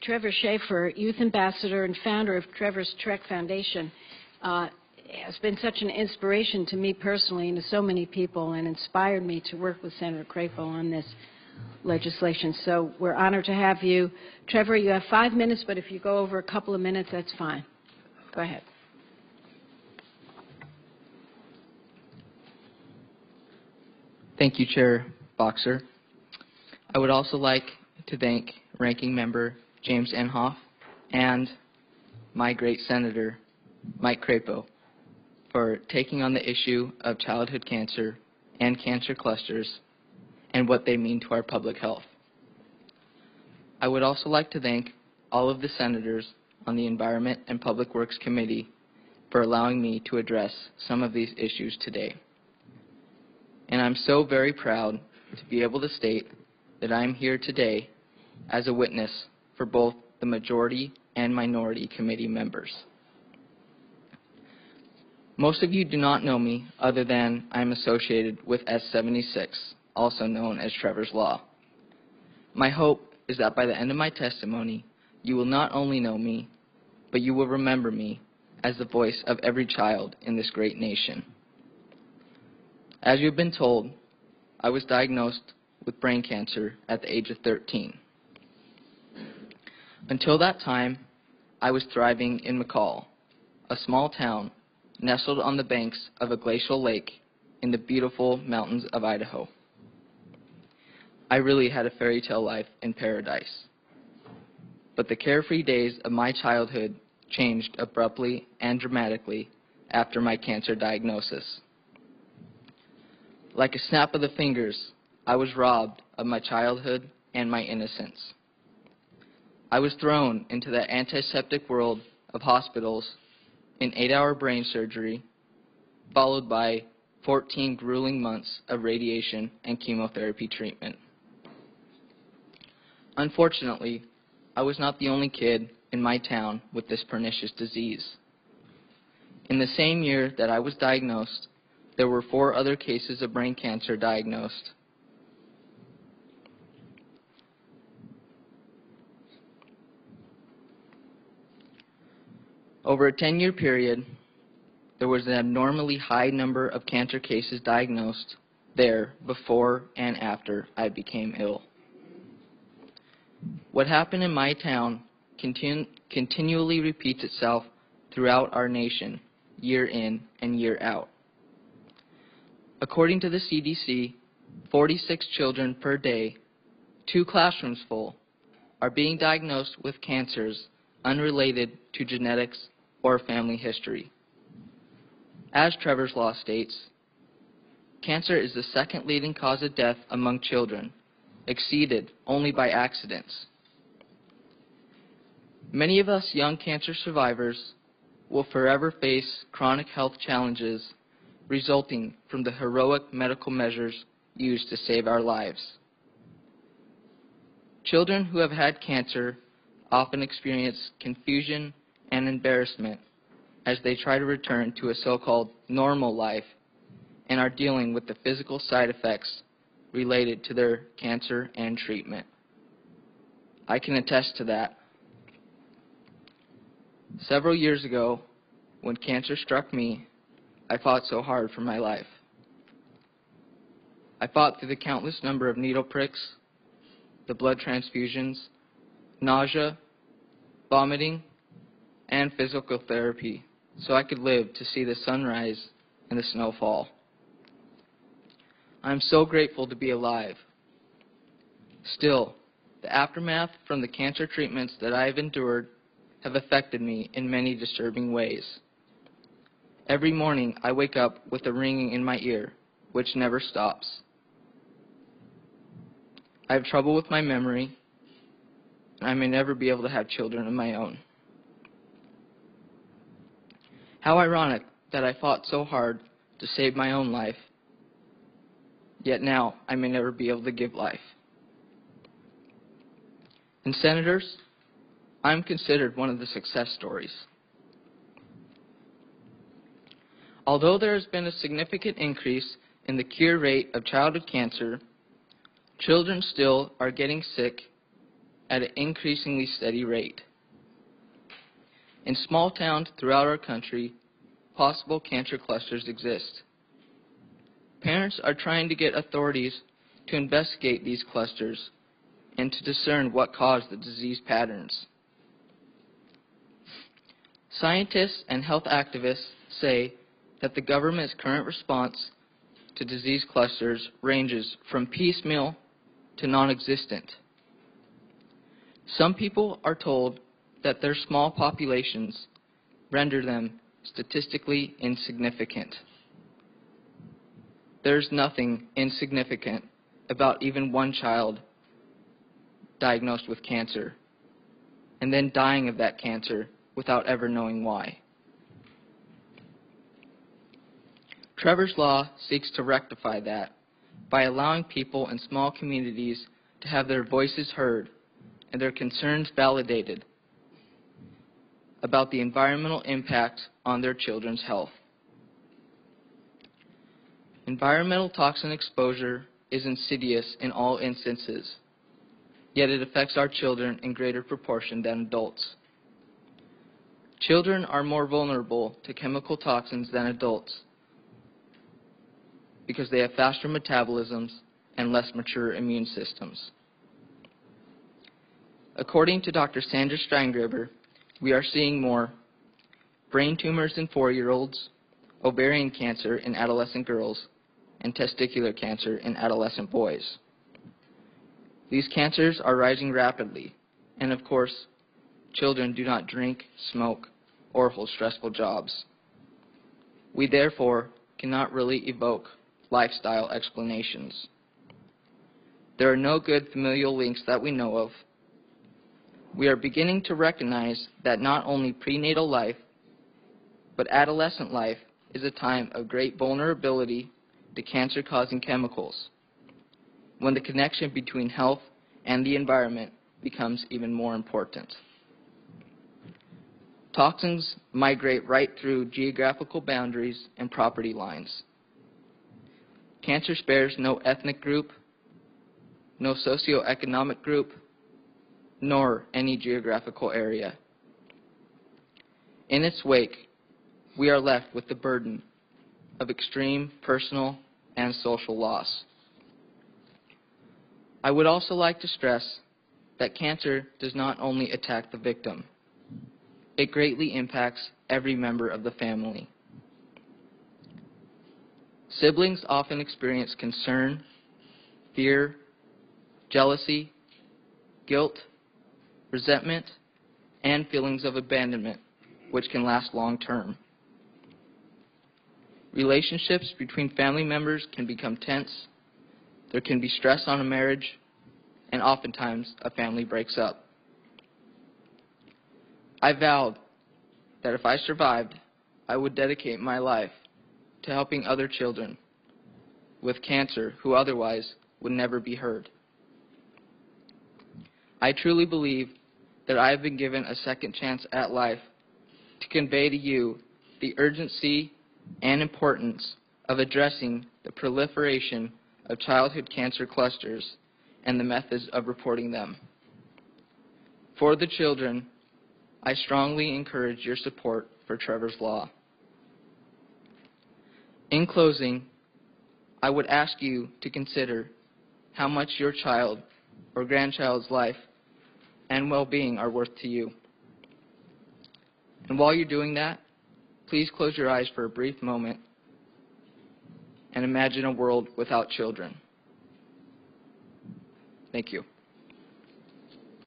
Trevor Schaefer, Youth Ambassador and founder of Trevor's Trek Foundation, has been such an inspiration to me personally and to so many people, and inspired me to work with Senator Crapo on this legislation. So we're honored to have you. Trevor, you have 5 minutes, but if you go over a couple of minutes, that's fine. Go ahead. Thank you, Chair Boxer. I would also like to thank Ranking Member James Inhofe and my great Senator Mike Crapo for taking on the issue of childhood cancer and cancer clusters and what they mean to our public health. I would also like to thank all of the senators on the Environment and Public Works Committee for allowing me to address some of these issues today. And I'm so very proud to be able to state that I'm here today as a witness for both the majority and minority committee members. Most of you do not know me other than I'm associated with S76, also known as Trevor's Law. My hope is that by the end of my testimony, you will not only know me, but you will remember me as the voice of every child in this great nation. As you've been told, I was diagnosed with brain cancer at the age of 13. Until that time, I was thriving in McCall, a small town nestled on the banks of a glacial lake in the beautiful mountains of Idaho. I really had a fairy tale life in paradise. But the carefree days of my childhood changed abruptly and dramatically after my cancer diagnosis. Like a snap of the fingers, I was robbed of my childhood and my innocence. I was thrown into the antiseptic world of hospitals in 8-hour brain surgery, followed by 14 grueling months of radiation and chemotherapy treatment. Unfortunately, I was not the only kid in my town with this pernicious disease. In the same year that I was diagnosed, there were 4 other cases of brain cancer diagnosed. Over a 10-year period, there was an abnormally high number of cancer cases diagnosed there before and after I became ill. What happened in my town continually repeats itself throughout our nation, year in and year out. According to the CDC, 46 children per day, 2 classrooms full, are being diagnosed with cancers unrelated to genetics or family history. As Trevor's Law states, cancer is the second leading cause of death among children, exceeded only by accidents. Many of us young cancer survivors will forever face chronic health challenges resulting from the heroic medical measures used to save our lives. Children who have had cancer often experience confusion and embarrassment as they try to return to a so-called normal life and are dealing with the physical side effects related to their cancer and treatment. I can attest to that. Several years ago, when cancer struck me, I fought so hard for my life. I fought through the countless number of needle pricks, the blood transfusions, nausea, vomiting, and physical therapy so I could live to see the sun rise and the snow fall. I am so grateful to be alive. Still, the aftermath from the cancer treatments that I have endured have affected me in many disturbing ways. Every morning I wake up with a ringing in my ear, which never stops. I have trouble with my memory, and I may never be able to have children of my own. How ironic that I fought so hard to save my own life, yet now I may never be able to give life. And senators, I'm considered one of the success stories. Although there has been a significant increase in the cure rate of childhood cancer, children still are getting sick at an increasingly steady rate. In small towns throughout our country, possible cancer clusters exist. Parents are trying to get authorities to investigate these clusters and to discern what caused the disease patterns. Scientists and health activists say that the government's current response to disease clusters ranges from piecemeal to non-existent. Some people are told that their small populations render them statistically insignificant. There's nothing insignificant about even one child diagnosed with cancer and then dying of that cancer without ever knowing why. Trevor's Law seeks to rectify that by allowing people in small communities to have their voices heard and their concerns validated about the environmental impact on their children's health. Environmental toxin exposure is insidious in all instances, yet it affects our children in greater proportion than adults. Children are more vulnerable to chemical toxins than adults because they have faster metabolisms and less mature immune systems. According to Dr. Sandra Steingruber, we are seeing more brain tumors in 4-year-olds, ovarian cancer in adolescent girls, and testicular cancer in adolescent boys. These cancers are rising rapidly, and of course, children do not drink, smoke, or hold stressful jobs. We therefore cannot really evoke lifestyle explanations. There are no good familial links that we know of. We are beginning to recognize that not only prenatal life, but adolescent life is a time of great vulnerability to cancer-causing chemicals, when the connection between health and the environment becomes even more important. Toxins migrate right through geographical boundaries and property lines. Cancer spares no ethnic group, no socioeconomic group, nor any geographical area. In its wake, we are left with the burden of extreme personal and social loss. I would also like to stress that cancer does not only attack the victim, it greatly impacts every member of the family. Siblings often experience concern, fear, jealousy, guilt, resentment, and feelings of abandonment, which can last long term. Relationships between family members can become tense, there can be stress on a marriage, and oftentimes a family breaks up. I vowed that if I survived, I would dedicate my life to helping other children with cancer who otherwise would never be heard. I truly believe that I have been given a second chance at life to convey to you the urgency and importance of addressing the proliferation of childhood cancer clusters and the methods of reporting them. For the children, I strongly encourage your support for Trevor's Law. In closing, I would ask you to consider how much your child or grandchild's life and well-being are worth to you. And while you're doing that, please close your eyes for a brief moment and imagine a world without children. Thank you.